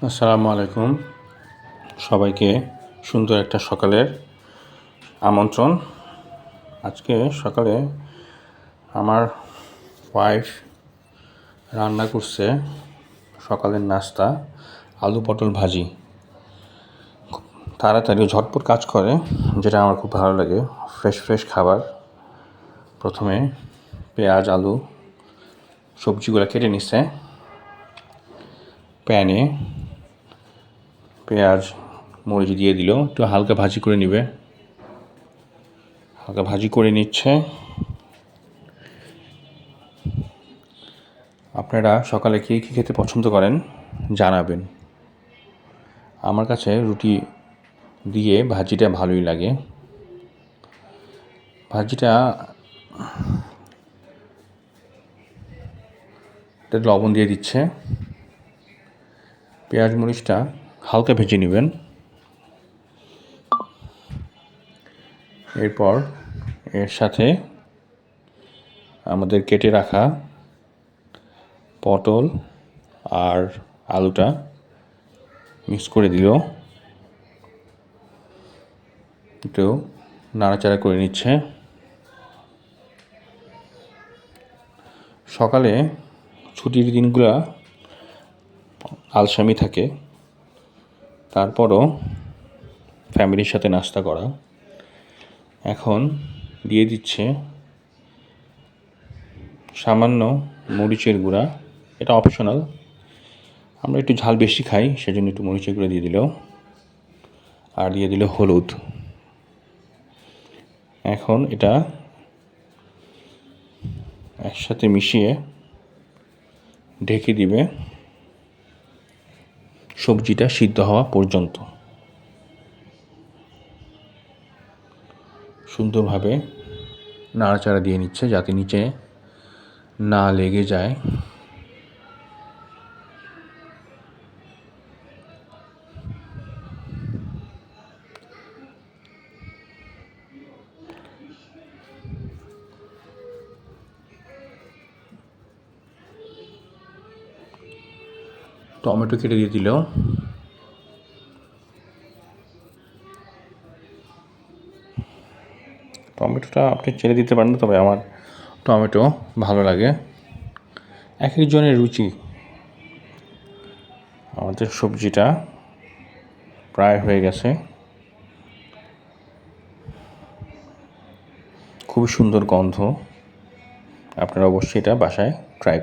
আসসালামু আলাইকুম। সবাইকে সুন্দর একটা সকালের আমন্ত্রণ। আজকে সকালে আমার ওয়াইফ রান্না করছে সকালের নাস্তা আলু পটল ভাজি। তাড়াতাড়ি ঝটপট কাজ করে, যেটা আমার খুব ভালো লাগে। ফ্রেশ খাবার। প্রথমে পেঁয়াজ আলু সবজিগুলো কেটে নিচ্ছে, প্যানে পেঁয়াজ মরিচ দিয়ে দিল, একটু হালকা ভাজি করে নিবে। হালকা ভাজি করে নিচ্ছে। আপনারা সকালে কী খেতে পছন্দ করেন জানাবেন। আমার কাছে রুটি দিয়ে ভাজিটা ভালোই লাগে। ভাজিটা লবণ দিয়ে দিচ্ছে। পেঁয়াজ মরিচটা হালকা ভেজে নেবেন। এরপর এর সাথে আমাদের কেটে রাখা পটল আর আলুটা মিক্স করে দিল, একটু নাড়াচাড়া করে নিচ্ছে। সকালে ছুটির দিনগুলো আলসামি থাকে, তারপরও ফ্যামিলির সাথে নাস্তা করা। এখন দিয়ে দিচ্ছে সামান্য মরিচের গুঁড়া, এটা অপশনাল। আমরা একটু ঝাল বেশি খাই, সেজন্য একটু মরিচের গুঁড়া দিয়ে দিল, আর দিয়ে দিল হলুদ। এখন এটা একসাথে মিশিয়ে ঢেকে দিবে সবজিটা সিদ্ধ হওয়া পর্যন্ত। সুন্দরভাবে নাড়াচাড়া দিয়ে নিচ্ছে যাতে নিচে না লেগে যায়। টমেটো কেটে দিয়ে দিল। টমেটোটা আপনি ছেড়ে দিতে পারেন, তবে আমার টমেটো ভালো লাগে। এক একজনের রুচি। আমাদের সবজিটা প্রায় হয়ে গেছে। খুবই সুন্দর গন্ধ। আপনারা অবশ্যই এটা বাসায় ট্রাই